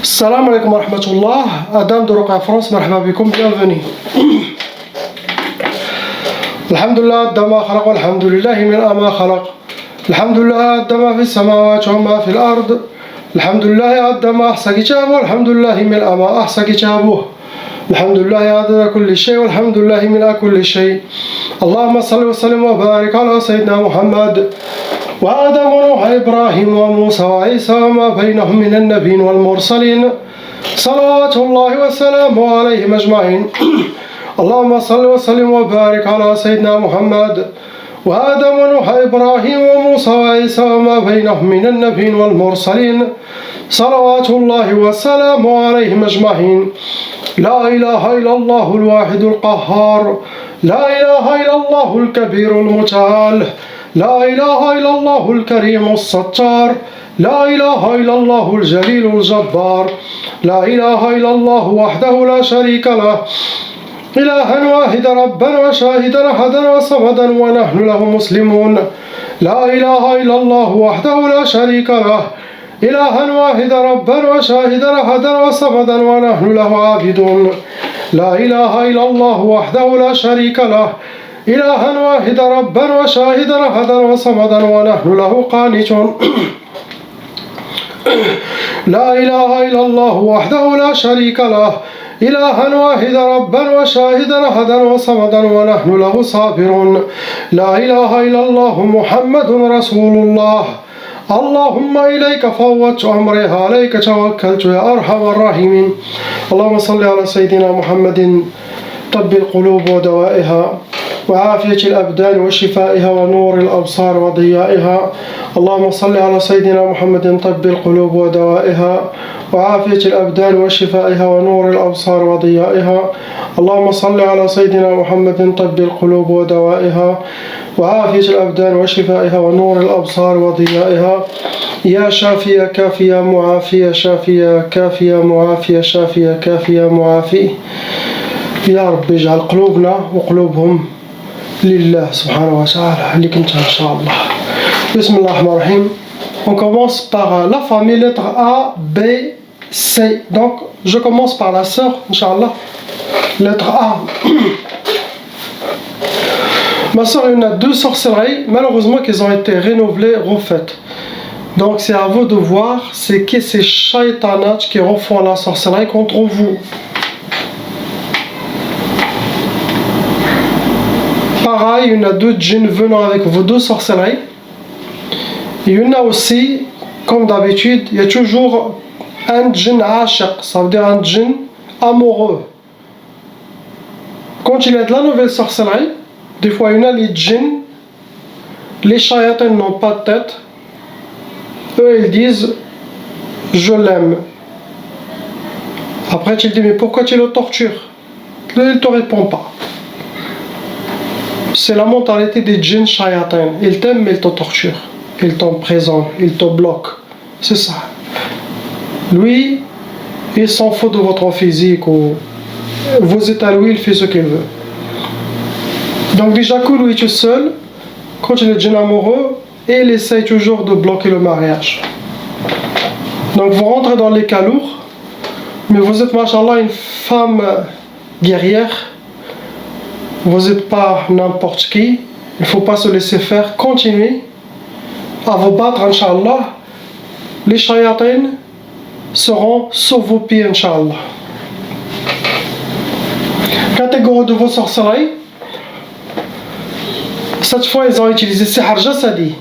Salam alaikum wa rahmatullah. Adam de Roca France, marhaba bikoum, bienvenue. Alhamdulillah, Dama khalaq, alhamdulillah, min ama khalaq. Alhamdulillah, Dama fi samawat wa ma fi al-ard. Alhamdulillah, Dama ahsa kitabu, alhamdulillah, min ama ahsa kitabu. Alhamdulillah, adada kulli shay, walhamdulillah, min kulli shay. Allahumma salli wa sallim wa barik ala Sayyidina Muhammad. وآدم ونوح إبراهيم وموسى وعيسى وما بينهم من النبيين والمرسلين صلوات الله وسلامه عليهم أجمعين. اللهم صل وسلم وبارك على سيدنا محمد وآدم ونوح إبراهيم وموسى وعيسى وما بينهم من النبيين والمرسلين صلوات الله وسلامه عليهم أجمعين. لا إله إلا الله الواحد القهار، لا إله إلا الله الكبير المتعال، لا إله إلا الله الكريم الستار، لا إله إلا الله الجليل الجبار، لا إله إلا الله وحده لا شريك له، إلها واحدا ربا وشاهدا أحدا وصمدا ونحن له مسلمون. لا إله إلا الله وحده لا شريك له، إلها واحدا ربا وشاهدا أحدا وصمدا ونحن له عابدون. لا إله إلا الله وحده لا شريك له، إلها واحدا ربا وشاهدا أحدا وصمدا ونحن له قانتون. لا إله إلا الله وحده لا شريك له، إلها واحدا ربا وشاهدا أحدا وصمدا ونحن له صابرون. لا إله إلا الله محمد رسول الله. اللهم إليك فوضت أمري، عليك توكلت يا أرحم الراحمين. اللهم صل على سيدنا محمد طب القلوب ودوائها وعافية الأبدان وشفائها ونور الأبصار وضيائها. اللهم صل على سيدنا محمد طب القلوب ودوائها وعافية الأبدان وشفائها ونور الأبصار وضيائها. اللهم صل على سيدنا محمد طب القلوب ودوائها وعافية الأبدان وشفائها ونور الأبصار وضيائها. يا شافية كافية معافية، شافية كافية معافية، شافية كافية معافية. يا رب اجعل قلوبنا وقلوبهم لله subhanahu wa ta'ala. Inch'Allah. Bismillahirrahmanirrahim. On commence par la famille lettre A, B, C. Donc je commence par la sœur, Inch'Allah. Lettre A. Ma sœur, il y en a deux sorcelleries, malheureusement qu'elles ont été renouvelées, refaites. Donc c'est à vous de voir c'est qui ces shaitanats qui refont la sorcellerie contre vous. Pareil, il y en a deux djinns venant avec vos deux sorcelleries. Il y en a aussi, comme d'habitude, il y a toujours un djinn ashiq, ça veut dire un djinn amoureux. Quand il y a de la nouvelle sorcellerie, des fois il y en a les djinns, les shayatins n'ont pas de tête. Eux ils disent je l'aime. Après tu lui dis mais pourquoi tu le tortures? Il ne te répond pas. C'est la mentalité des djinns shayatins. Ils t'aiment mais ils te torturent. Ils t'emprisonnent, ils te bloquent. C'est ça. Lui, il s'en fout de votre physique ou vous êtes à lui, il fait ce qu'il veut. Donc déjà que lui tout seul, quand il est djinn amoureux, il essaye toujours de bloquer le mariage. Donc vous rentrez dans les cas lourds, mais vous êtes, machallah, une femme guerrière. Vous n'êtes pas n'importe qui, il ne faut pas se laisser faire, continuez à vous battre, Inch'Allah. Les shayatins seront sur vos pieds, Inch'Allah. Catégorie de vos sorcelleries. Cette fois, ils ont utilisé sihr jasadi.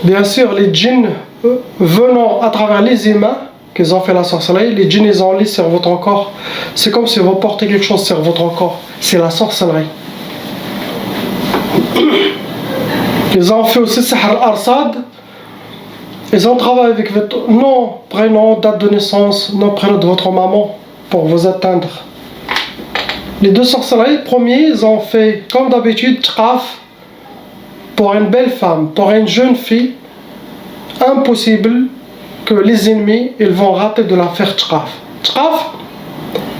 Bien sûr, les djinns venant à travers les humains qu'ils ont fait la sorcellerie, les djinns ils ont lit sur votre corps. C'est comme si vous portez quelque chose sur votre corps. C'est la sorcellerie. Ils ont fait aussi sihr al-arsad. Ils ont travaillé avec votre nom, prénom, date de naissance, nom, prénom de votre maman pour vous atteindre. Les deux sorcelleries, premiers, ils ont fait comme d'habitude tchaf pour une belle femme, pour une jeune fille. Impossible que les ennemis ils vont rater de la faire tchaf. Tchaf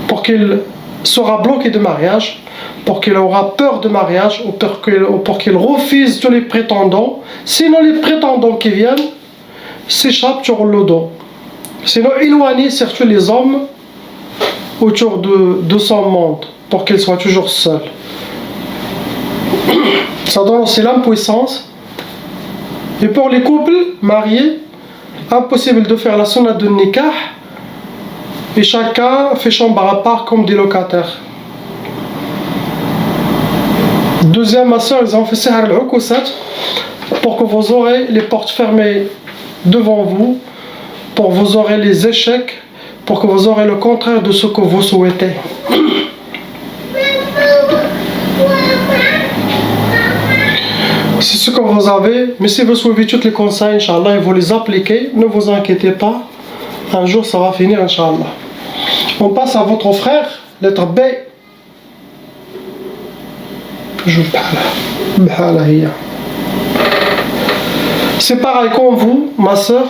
pour qu'il sera bloqué de mariage, pour qu'il aura peur de mariage ou pour qu'il refuse tous les prétendants. Sinon les prétendants qui viennent s'échappent sur le dos. Sinon, éloigner surtout les hommes autour de son monde pour qu'ils soient toujours seuls. Ça donne aussi l'impuissance. Et pour les couples mariés, impossible de faire la sunna de nikah et chacun fait chambre à part comme des locataires. Deuxième, ma soeur, ils ont fait sihr al-ukusat pour que vous aurez les portes fermées devant vous, pour que vous aurez les échecs, pour que vous aurez le contraire de ce que vous souhaitez. C'est ce que vous avez, mais si vous suivez tous les conseils, Inch'Allah, et vous les appliquez, ne vous inquiétez pas, un jour ça va finir, Inch'Allah. On passe à votre frère, lettre B. C'est pareil comme vous, ma soeur,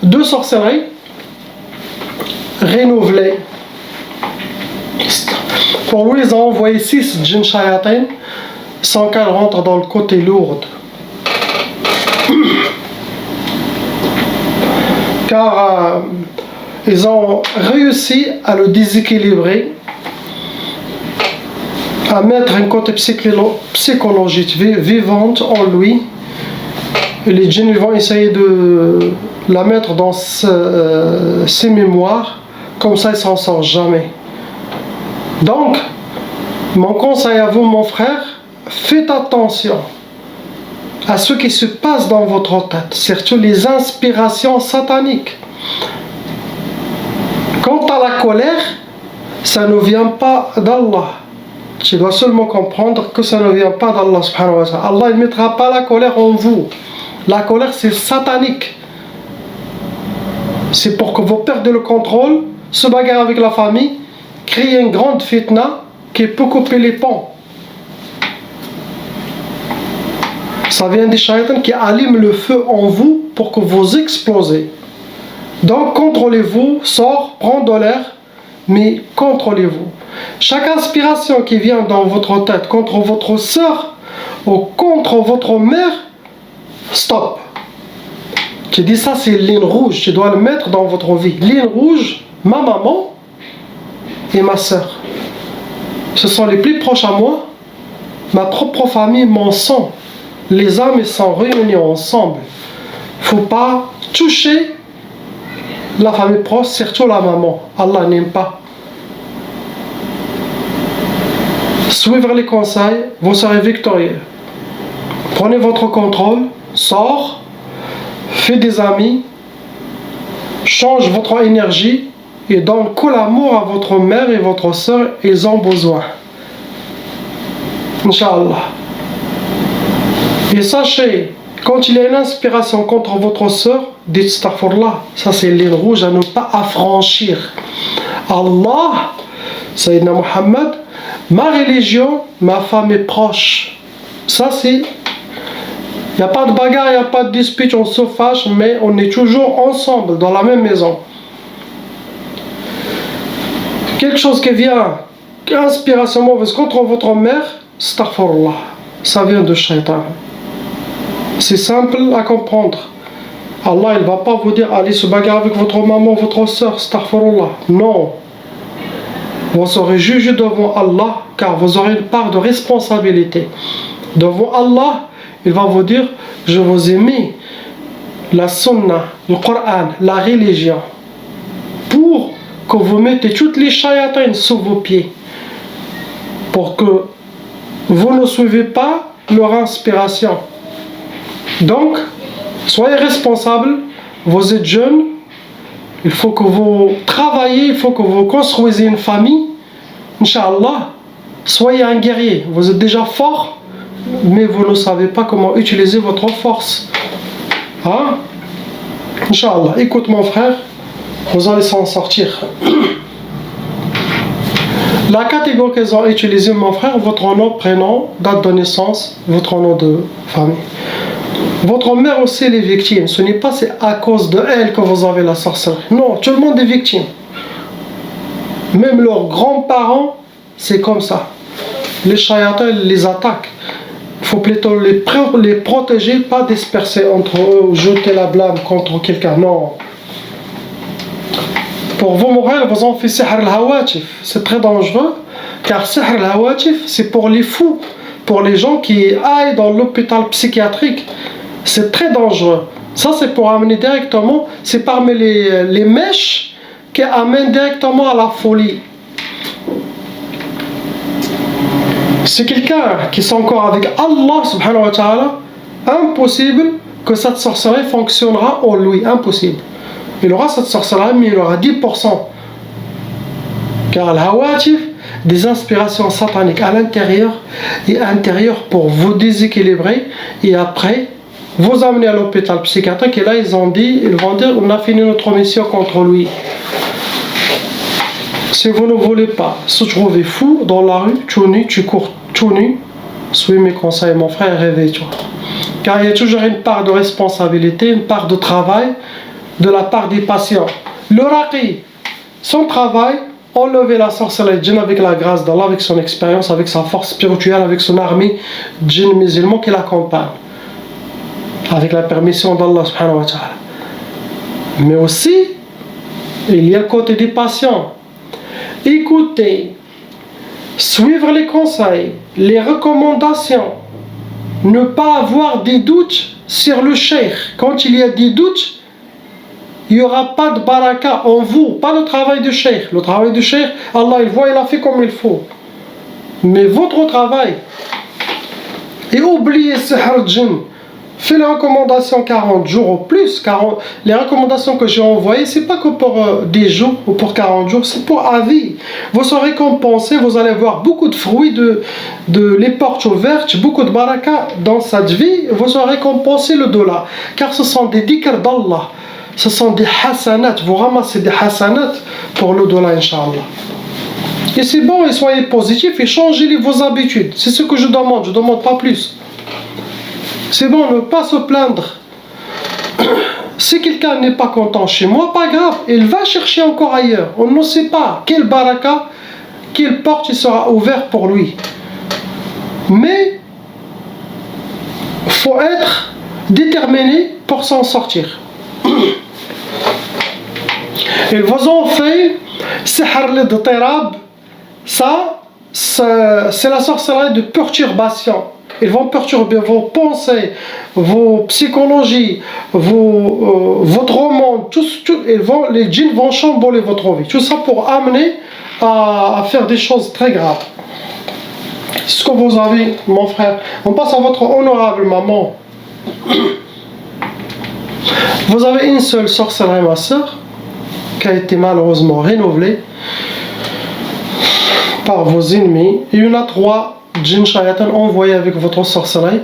deux sorcelleries renouvelées. Pour lui, ils ont envoyé 6 djinns shayatin sans qu'elle rentre dans le côté lourd. Car ils ont réussi à le déséquilibrer, à mettre un côté psychologique vivante en lui. Et les djinns vont essayer de la mettre dans ses mémoires, comme ça il s'en sort jamais. Donc, mon conseil à vous, mon frère, faites attention à ce qui se passe dans votre tête, surtout les inspirations sataniques. Quant à la colère, ça ne vient pas d'Allah. Tu dois seulement comprendre que ça ne vient pas d'Allah subhanahu wa ta'ala. Allah ne mettra pas la colère en vous. La colère, c'est satanique. C'est pour que vous perdez le contrôle, se bagarrer avec la famille, créer une grande fitna qui peut couper les ponts. Ça vient des shaitans qui allument le feu en vous pour que vous explosez. Donc contrôlez-vous, sort, prends de l'air, mais contrôlez-vous. Chaque inspiration qui vient dans votre tête contre votre soeur ou contre votre mère, stop. Tu dis ça, c'est ligne rouge, tu dois le mettre dans votre vie. Ligne rouge, ma maman et ma soeur. Ce sont les plus proches à moi, ma propre famille, mon sang. Les âmes ils sont réunis ensemble. Il ne faut pas toucher la famille proche, surtout la maman. Allah n'aime pas. Suivre les conseils, vous serez victorieux. Prenez votre contrôle, sort, faites des amis, change votre énergie et donne que l'amour à votre mère et votre soeur, ils ont besoin. Inch'Allah. Et sachez, quand il y a une inspiration contre votre soeur, dites astaghfirullah. Ça c'est ligne rouge à ne pas affranchir. Allah, Sayyidina Muhammad, ma religion, ma famille proche. Ça c'est... Il n'y a pas de bagarre, il n'y a pas de dispute, on se fâche, mais on est toujours ensemble, dans la même maison. Quelque chose qui vient, inspiration mauvaise contre votre mère, astaghfirullah. Ça vient de shaitan. C'est simple à comprendre. Allah, il ne va pas vous dire, allez se bagarrer avec votre maman, votre soeur, astaghfirullah. Non. Vous serez jugé devant Allah, car vous aurez une part de responsabilité. Devant Allah, il va vous dire, je vous ai mis la sunna, le Coran, la religion, pour que vous mettez toutes les shayatines sous vos pieds, pour que vous ne suivez pas leur inspiration. Donc, soyez responsables, vous êtes jeunes, il faut que vous travaillez, il faut que vous construisez une famille. Inch'Allah, soyez un guerrier, vous êtes déjà fort, mais vous ne savez pas comment utiliser votre force. Hein? Inch'Allah, écoute mon frère, vous allez s'en sortir. La catégorie qu'ils ont utilisée, mon frère, votre nom, prénom, date de naissance, votre nom de famille. Votre mère aussi est victime. Ce n'est pas à cause de elle que vous avez la sorcellerie. Non, tout le monde est victime. Même leurs grands-parents, c'est comme ça. Les shayatins les attaquent. Il faut plutôt les protéger, pas disperser entre eux ou jeter la blâme contre quelqu'un. Non. Pour vous, mon frère, vous en faites sihr al-hawatif. C'est très dangereux, car sihr al-hawatif, c'est pour les fous, pour les gens qui aillent dans l'hôpital psychiatrique. C'est très dangereux. Ça, c'est pour amener directement, c'est parmi les mèches qui amènent directement à la folie. C'est quelqu'un qui est encore avec Allah subhanahu wa ta'ala, impossible que cette sorcellerie fonctionnera en lui, impossible. Il aura cette sorcellerie, mais il aura 10%. Car al-hawatif, des inspirations sataniques à l'intérieur et intérieur pour vous déséquilibrer et après vous amener à l'hôpital psychiatrique. Et là, ils vont dire, on a fini notre mission contre lui. Si vous ne voulez pas se trouver fou dans la rue, tout nu, tu cours tout nu, suis mes conseils, mon frère, réveille-toi. Car il y a toujours une part de responsabilité, une part de travail de la part des patients. Le raqi, son travail, enlever la sorcellerie djinn avec la grâce d'Allah, avec son expérience, avec sa force spirituelle, avec son armée djinn musulman qui l'accompagne, avec la permission d'Allah subhanahu wa ta'ala. Mais aussi, il y a le côté des patients. Écoutez, suivre les conseils, les recommandations, ne pas avoir des doutes sur le cheikh. Quand il y a des doutes, il n'y aura pas de baraka en vous, pas le travail du cheikh. Le travail du cheikh, Allah il voit, il a fait comme il faut. Mais votre travail, et oubliez ce djinn. Fais les recommandations 40 jours ou plus. Les recommandations que j'ai envoyées, ce n'est pas que pour des jours ou pour 40 jours, c'est pour à vie. Vous serez récompensé, vous allez voir beaucoup de fruits, les portes ouvertes, beaucoup de baraka dans cette vie. Vous serez récompensé le dollar. Car ce sont des dhikr d'Allah. Ce sont des hasanat. Vous ramassez des hasanat pour le dollar, Inch'Allah. Et c'est bon, et soyez positifs et changez vos habitudes. C'est ce que je demande pas plus. C'est bon, ne pas se plaindre. Si quelqu'un n'est pas content chez moi, pas grave, il va chercher encore ailleurs. On ne sait pas quelle baraka, quelle porte il sera ouverte pour lui. Mais il faut être déterminé pour s'en sortir. Ils vous ont fait sihr al-idtirab. Ça, c'est la sorcellerie de perturbation. Ils vont perturber vos pensées, vos psychologies, votre monde. Les djinns vont chambouler votre vie. Tout ça pour amener à faire des choses très graves. C'est ce que vous avez, mon frère. On passe à votre honorable maman. Vous avez une seule sorcellerie, ma soeur, qui a été malheureusement renouvelée par vos ennemis. Et il y en a 3 djinns shayatan envoyés avec votre sorcellerie.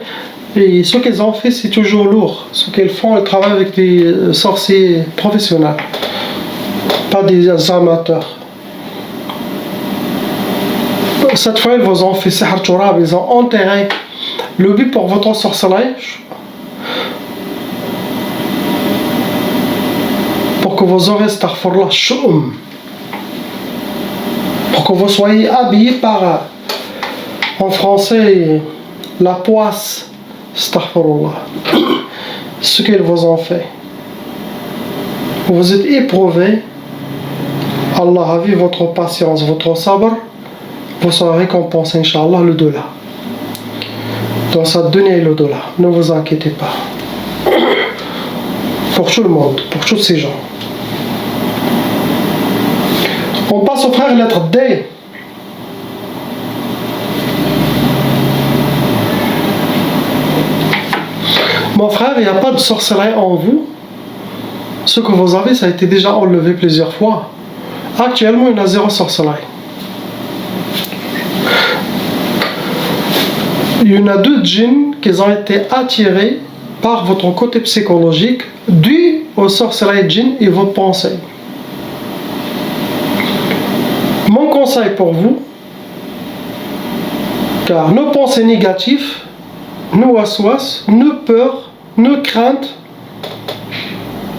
Et ce qu'ils ont fait, c'est toujours lourd. Ce qu'ils font, ils travaillent avec des sorciers professionnels, pas des amateurs. Cette fois, ils vous ont fait sihr turab, ils ont enterré le but pour votre sorcellerie, pour que vous aurez astaghfirullah shu'um, pour que vous soyez habillés par, en français, la poisse, astaghfirullah. Ce qu'ils vous ont fait. Vous êtes éprouvés. Allah a vu votre patience, votre sabr. Vous serez récompensé, Inch'Allah, le dollar. Dans cette dunya et le dollar. Ne vous inquiétez pas. Pour tout le monde, pour tous ces gens. On passe au frère lettre D. Mon frère, il n'y a pas de sorcellerie en vous. Ce que vous avez, ça a été déjà enlevé plusieurs fois. Actuellement, il y a 0 sorcellerie. Il y en a 2 djinns qui ont été attirés par votre côté psychologique dû aux sorcelleries djinns et vos pensées. Mon conseil pour vous, car nos pensées négatives, nos waswas, nos peurs, nos craintes,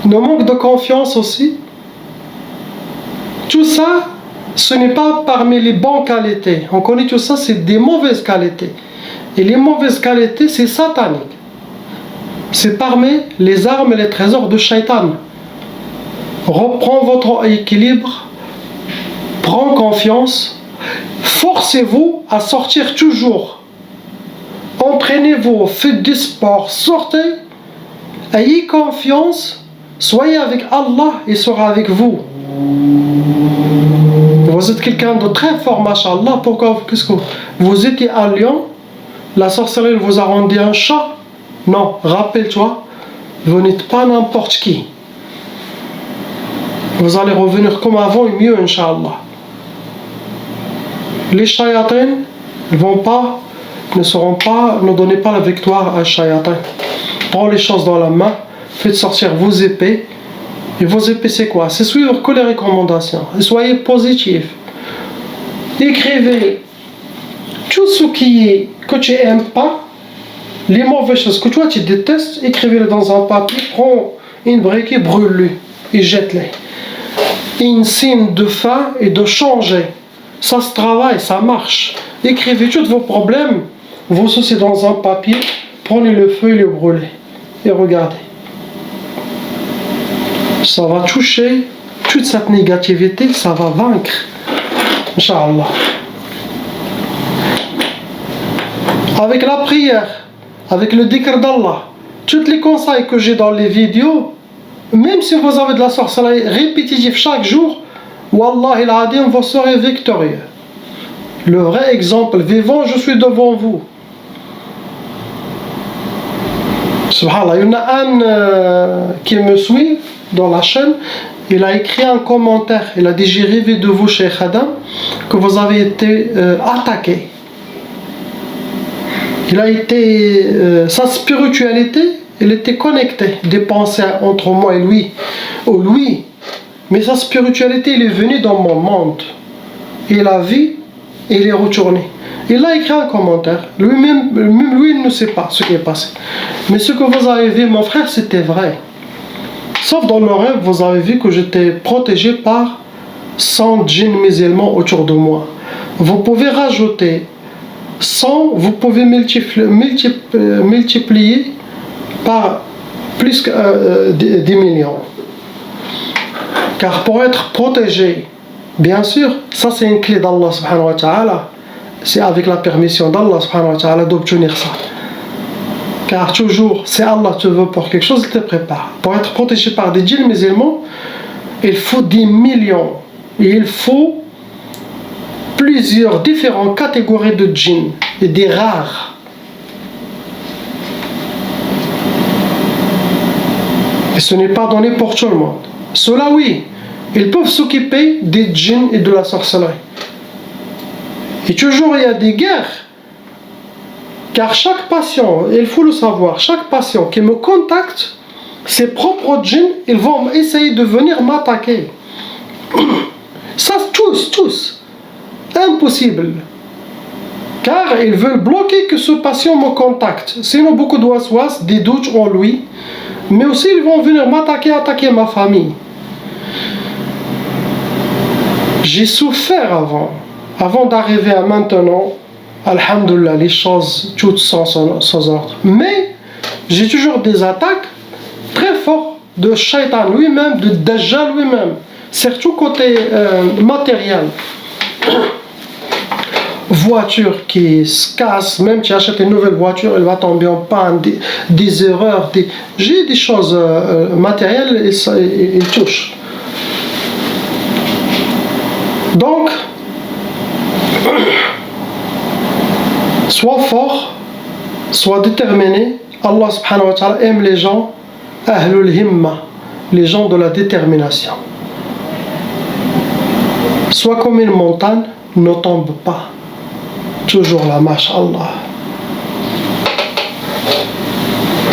nos manques de confiance aussi, tout ça, ce n'est pas parmi les bonnes qualités. On connaît tout ça, c'est des mauvaises qualités. Et les mauvaises qualités, c'est satanique. C'est parmi les armes et les trésors de Shaitan. reprends votre équilibre, prends confiance, forcez-vous à sortir toujours. Entraînez-vous, faites du sport, sortez, ayez confiance, soyez avec Allah, il sera avec vous. Vous êtes quelqu'un de très fort, mashallah. Pourquoi? Qu'est-ce que vous étiez un lion, la sorcellerie vous a rendu un chat? Non, rappelle-toi, vous n'êtes pas n'importe qui. Vous allez revenir comme avant et mieux, Inch'Allah. Les shayatins ne donnez pas la victoire à shayatin. Prends les choses dans la main, faites sortir vos épées. Et vos épées, c'est quoi? C'est suivre que les recommandations. Et soyez positif. Écrivez tout ce que tu n'aimes pas, les mauvaises choses que toi tu détestes, écrivez-le dans un papier, prends une brique et brûle-le et jette-les. Un signe de fin et de changer. Ça se travaille, ça marche. Écrivez tous vos problèmes, vos soucis dans un papier, prenez le feu et le brûlez. Et regardez. Ça va toucher toute cette négativité, ça va vaincre. Inch'Allah. Avec la prière, avec le dhikr d'Allah, tous les conseils que j'ai dans les vidéos, même si vous avez de la sorcellerie répétitive chaque jour, Wallah il-Adim, vous serez victorieux. Le vrai exemple vivant, je suis devant vous. Subhanallah, il y en a un qui me suit dans la chaîne, il a écrit un commentaire, il a dit: j'ai rêvé de vous, Cheikh Adam, que vous avez été attaqué. Il a été, sa spiritualité, elle était connectée, des pensées entre moi et lui, ou lui. Mais sa spiritualité, elle est venue dans mon monde. Il a vu, et il est retourné. Il a écrit un commentaire. Lui-même, lui, il ne sait pas ce qui est passé. Mais ce que vous avez vu, mon frère, c'était vrai. Sauf dans le rêve, vous avez vu que j'étais protégé par 100 djinns musulmans autour de moi. Vous pouvez rajouter 100, vous pouvez multiplier par plus que 10 millions. Car pour être protégé, bien sûr, ça c'est une clé d'Allah subhanahu wa ta'ala. C'est avec la permission d'Allah subhanahu wa ta'ala d'obtenir ça. Car toujours, si Allah te veut pour quelque chose, il te prépare. Pour être protégé par des djinns musulmans, il faut 10 millions. Et il faut plusieurs différentes catégories de djinns. Et des rares. Et ce n'est pas donné pour tout le monde. Cela oui, ils peuvent s'occuper des djinns et de la sorcellerie. Et toujours il y a des guerres. Car chaque patient, il faut le savoir, chaque patient qui me contacte, ses propres djinns, ils vont essayer de venir m'attaquer. Ça, tous. Impossible. Car ils veulent bloquer que ce patient me contacte. Sinon, beaucoup de waswas, des doutes en lui. Mais aussi, ils vont venir m'attaquer, attaquer ma famille. J'ai souffert avant d'arriver à maintenant. Alhamdulillah, les choses toutes sans ordre. Mais j'ai toujours des attaques très fortes de Shaitan lui-même, de Dajjal lui-même. Surtout côté matériel. Voiture qui se casse, même tu achètes une nouvelle voiture, elle va tomber en panne, des erreurs. J'ai des choses matérielles et ça il touche. Donc, sois fort, sois déterminé. Allah subhanahu wa ta'ala aime les gens, ahlul himma, les gens de la détermination. Sois comme une montagne, ne tombe pas. Toujours la mashallah.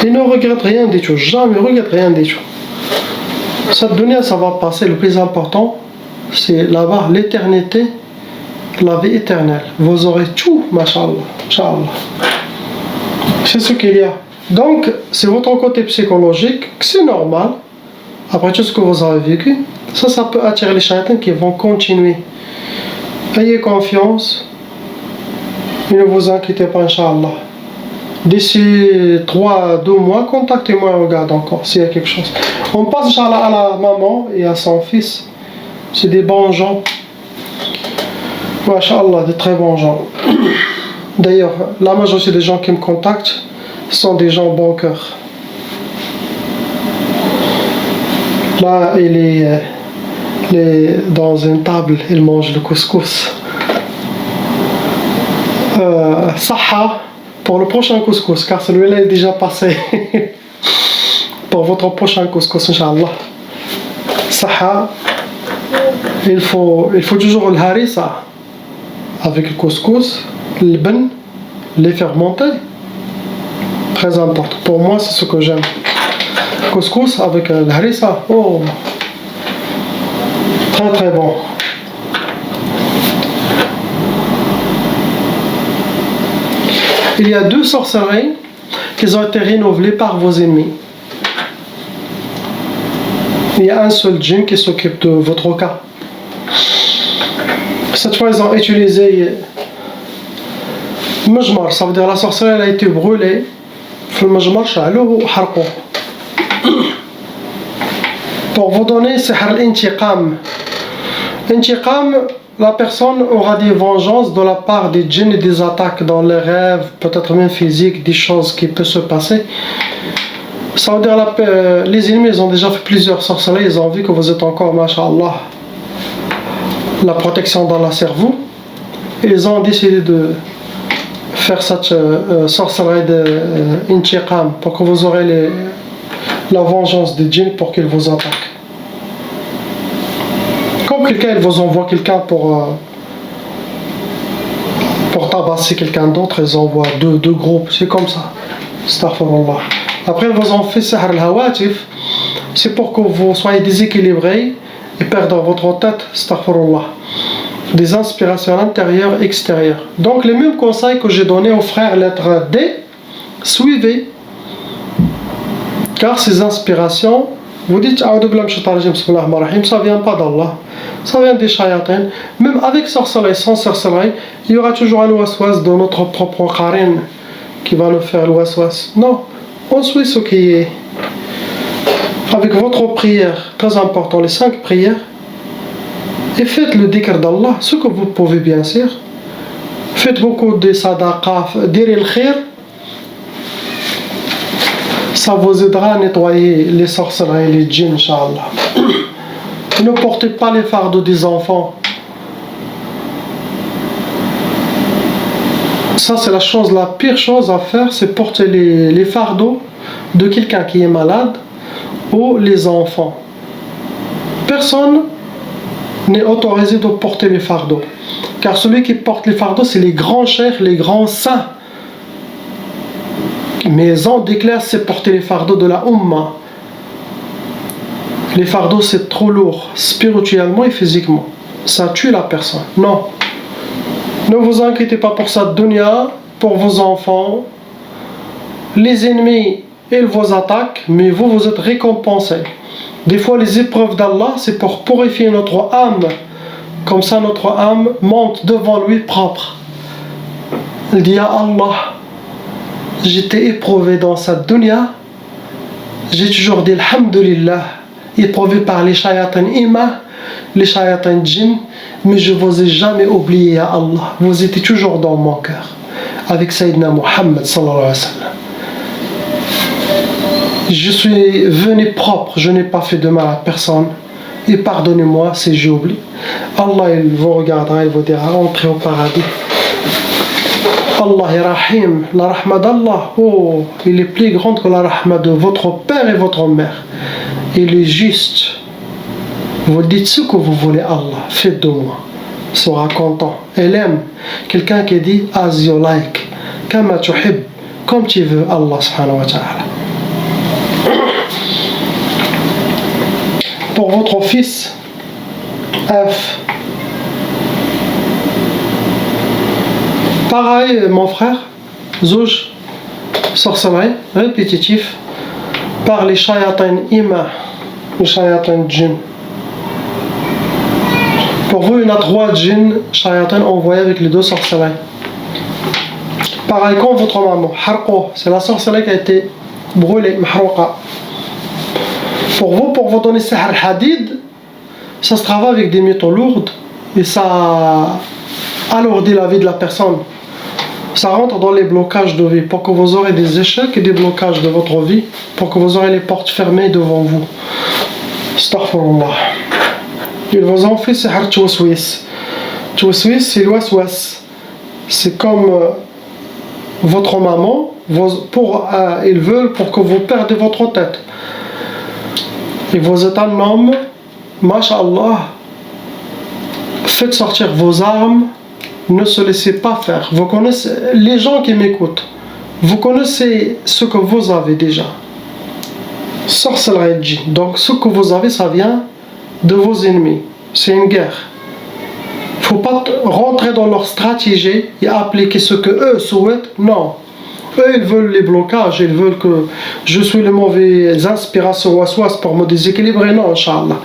Et ne regrette rien du tout, jamais regrette rien du tout. Cette dunya, ça va passer, le plus important, c'est là-bas, l'éternité, la vie éternelle. Vous aurez tout, mashallah, inshallah. C'est ce qu'il y a. Donc, c'est votre côté psychologique, c'est normal. Après tout ce que vous avez vécu, ça peut attirer les shaytans qui vont continuer. Ayez confiance et ne vous inquiétez pas, inshallah. D'ici 2 mois, contactez-moi et regarde encore s'il y a quelque chose. On passe Inch'Allah à la maman et à son fils. C'est des bons gens. Masha'Allah, des très bons gens. D'ailleurs, la majorité des gens qui me contactent sont des gens bon cœur. Là, il est dans une table, il mange le couscous. Saha pour le prochain couscous, car celui-là est déjà passé. Pour votre prochain couscous, Inch'Allah. Saha, il faut toujours le harissa avec le couscous, le ben, les fermenter. Très important. Pour moi, c'est ce que j'aime. Couscous avec le harissa. Oh, très très bon. Il y a 2 sorcelleries qui ont été renouvelées par vos ennemis. Il y a un seul djinn qui s'occupe de votre cas. Cette fois, ils ont utilisé Mujmar, ça veut dire la sorcellerie elle a été brûlée. Le Mujmar, sha'alouhu harqou. Pour vous donner, c'est l'intiqam. L'intiqam, la personne aura des vengeances de la part des djinns et des attaques dans les rêves, peut-être même physiques, des choses qui peuvent se passer. Ça veut dire les ennemis ils ont déjà fait plusieurs sorcelleries, ils ont vu que vous êtes encore, masha'Allah, la protection dans la cerveau. Ils ont décidé de faire cette sorcellerie de intiqam pour que vous aurez la vengeance des djinns pour qu'ils vous attaquent. Comme quelqu'un il vous envoie quelqu'un pour tabasser quelqu'un d'autre, ils envoient deux groupes, c'est comme ça. Astaghfirullah. Après ils vous ont fait sihr al-hawatif, c'est pour que vous soyez déséquilibrés et perdre votre tête. Astaghfirullah. Des inspirations intérieures et extérieures. Donc les mêmes conseils que j'ai donnés aux frères lettre D, suivez. Car ces inspirations, vous dites ça vient pas d'Allah, ça vient des shayatins. Même avec sorcellerie, sans sorcellerie, il y aura toujours un waswas de notre propre qarin qui va nous faire le waswas. Non, on suit ce qui est. Avec votre prière, très important, les 5 prières, et faites le dhikr d'Allah, ce que vous pouvez bien sûr. Faites beaucoup de sadaqa, dire le khir. Ça vous aidera à nettoyer les sorcelleries et les djinns, Inch'Allah. Ne portez pas les fardeaux des enfants. Ça, c'est la pire chose à faire, c'est porter les fardeaux de quelqu'un qui est malade ou les enfants. Personne n'est autorisé de porter les fardeaux. Car celui qui porte les fardeaux, c'est les grands cheikhs, les grands saints. Mais on déclare c'est porter les fardeaux de la Ummah. Les fardeaux c'est trop lourd, spirituellement et physiquement. Ça tue la personne. Non. Ne vous inquiétez pas pour cette dunya, pour vos enfants. Les ennemis, ils vous attaquent, mais vous êtes récompensés. Des fois les épreuves d'Allah, c'est pour purifier notre âme. Comme ça notre âme monte devant lui propre. Il dit à Allah, j'étais éprouvé dans cette dunya, j'ai toujours dit alhamdulillah, éprouvé par les shayatins ima, les shayatins djinn, mais je ne vous ai jamais oublié à Allah, vous étiez toujours dans mon cœur, avec Sayyidina Muhammad sallallahu alayhi wa sallam. Je suis venu propre, je n'ai pas fait de mal à personne, et pardonnez-moi si j'ai oublié. Allah il vous regardera, il vous dira entrez au paradis. Allah est Rahim, la rahma d'Allah, oh, il est plus grande que la rahma de votre père et votre mère. Il est juste. Vous dites ce que vous voulez, Allah, faites de moi. Il sera content. Elle aime quelqu'un qui dit as you like, kama tuhib, comme tu veux, Allah subhanahu wa ta'ala. Pour votre fils, F. Pareil, mon frère, Zouj, sorcellerie, répétitif, par les shayatins ima, les shayatins djinn. Pour vous, il y en a 3 djinns, shayatins envoyés avec les 2 sorcelleries. Pareil, quand votre maman, harqo, c'est la sorcellerie qui a été brûlée, mahrouqa. Pour vous donner sihr hadid, ça se travaille avec des métaux lourdes et ça alourdit la vie de la personne. Ça rentre dans les blocages de vie pour que vous aurez des échecs et des blocages de votre vie, pour que vous aurez les portes fermées devant vous. Astaghfirullah. Ils vous ont fait sihr tchouaswis. Tchouaswis, c'est l'ouas-ouas. C'est comme votre maman, ils veulent pour que vous perdez votre tête. Et vous êtes un homme, masha'Allah, faites sortir vos armes, ne se laissez pas faire. Vous connaissez, les gens qui m'écoutent, vous connaissez ce que vous avez déjà. Sorcellerie. Donc ce que vous avez, ça vient de vos ennemis. C'est une guerre. Il ne faut pas rentrer dans leur stratégie et appliquer ce que eux souhaitent. Non. Eux, ils veulent les blocages, ils veulent que je suis les mauvaises inspirations waswas pour me déséquilibrer. Non, Inch'Allah.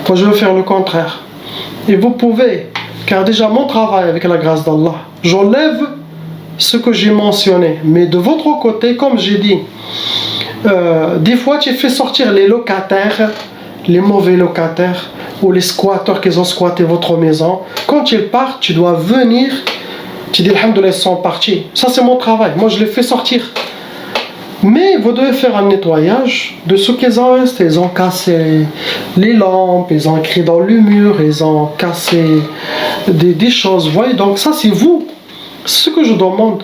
Moi, je veux faire le contraire. Et vous pouvez, car déjà mon travail avec la grâce d'Allah, j'enlève ce que j'ai mentionné. Mais de votre côté, comme j'ai dit, des fois tu fais sortir les locataires, les mauvais locataires, ou les squatteurs qui ont squatté votre maison. Quand ils partent, tu dois venir, tu dis alhamdoulilah, ils sont partis. Ça c'est mon travail, moi je les fais sortir. Mais vous devez faire un nettoyage de ce qu'ils ont resté. Ils ont cassé les lampes, ils ont écrit dans le mur, ils ont cassé des choses. Vous voyez, donc ça c'est vous. Ce que je demande,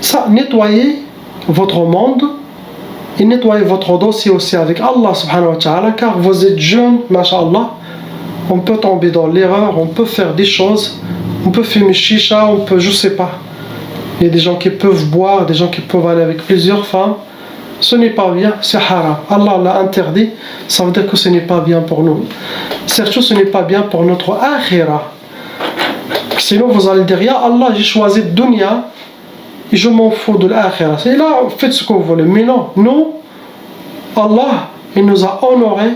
ça, nettoyez votre monde et nettoyez votre dossier aussi avec Allah subhanahu wa ta'ala, car vous êtes jeune, masha'Allah. On peut tomber dans l'erreur, on peut faire des choses, on peut fumer chicha, on peut, je sais pas. Il y a des gens qui peuvent boire, des gens qui peuvent aller avec plusieurs femmes. Ce n'est pas bien, c'est haram. Allah l'a interdit, ça veut dire que ce n'est pas bien pour nous. Surtout, ce n'est pas bien pour notre akhira. Sinon, vous allez dire, ya Allah, j'ai choisi le dunya et je m'en fous de l'akhira. Et là, faites ce que vous voulez. Mais non, nous, Allah, il nous a honorés.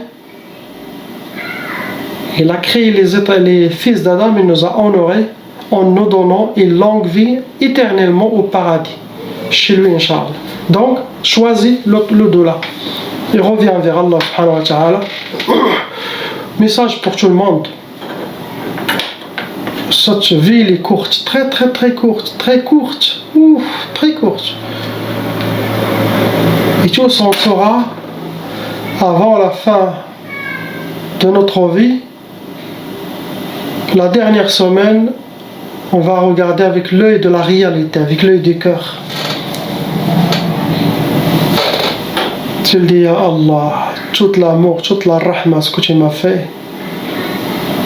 Il a créé les fils d'Adam, il nous a honorés en nous donnant une longue vie éternellement au paradis, chez lui, Inch'Allah. Donc, choisis le delà et reviens vers Allah subhanahu wa ta'ala. Message pour tout le monde. Cette vie est courte, très très très courte, très courte, ouf, très courte. Et tout s'en saura avant la fin de notre vie. La dernière semaine, on va regarder avec l'œil de la réalité, avec l'œil du cœur. Tu le dis, ya Allah, tout l'amour, toute la rahma, ce que tu m'as fait.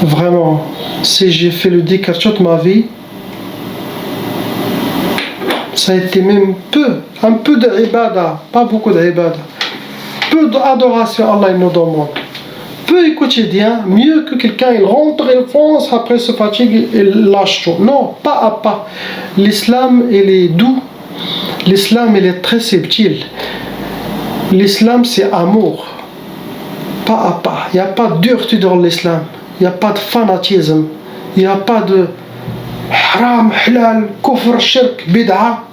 Vraiment, si j'ai fait le dhikr toute ma vie, ça a été même un peu d'ibada, pas beaucoup d'ibada. Peu d'adoration, Allah il nous demande. Peu quotidien, mieux que quelqu'un, il rentre, il fonce, après se fatigue, il lâche tout. Non, pas à pas. L'islam, il est doux. L'islam, il est très subtil. L'islam, c'est amour. Pas à pas. Il n'y a pas de dureté dans l'islam. Il n'y a pas de fanatisme. Il n'y a pas de haram, halal, kufr, shirk, bid'a.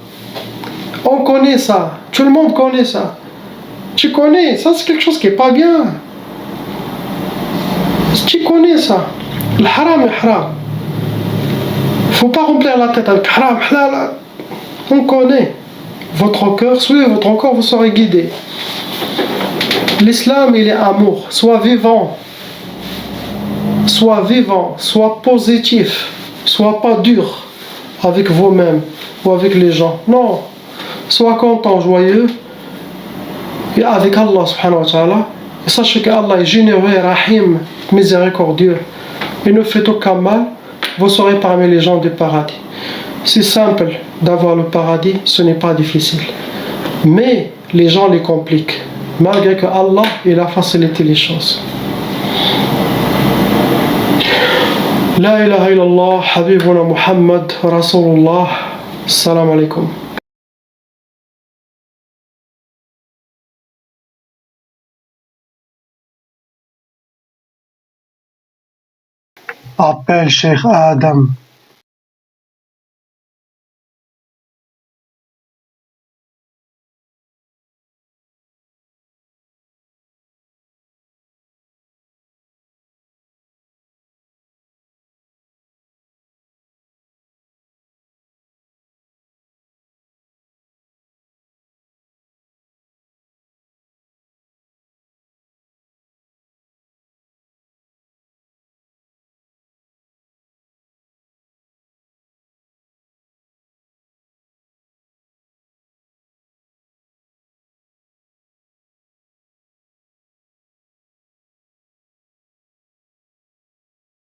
On connaît ça. Tout le monde connaît ça. Tu connais. Ça, c'est quelque chose qui n'est pas bien. Tu connais ça. Le haram est haram. Il ne faut pas remplir la tête avec haram, halal. On connaît. Votre cœur, suivez votre corps, vous serez guidé. L'islam, il est amour. Sois vivant. Sois vivant. Sois positif. Sois pas dur avec vous-même ou avec les gens. Non. Sois content, joyeux. Et avec Allah subhanahu wa ta'ala. Et sachez qu'Allah est généreux et rahim, miséricordieux. Il ne fait aucun mal. Vous serez parmi les gens du paradis. C'est simple d'avoir le paradis, ce n'est pas difficile. Mais les gens les compliquent. Malgré que Allah, il a facilité les choses. La ilaha illallah, Habibuna Muhammad, Rasulullah. Salam alaikum. Appelle Cheikh Adam.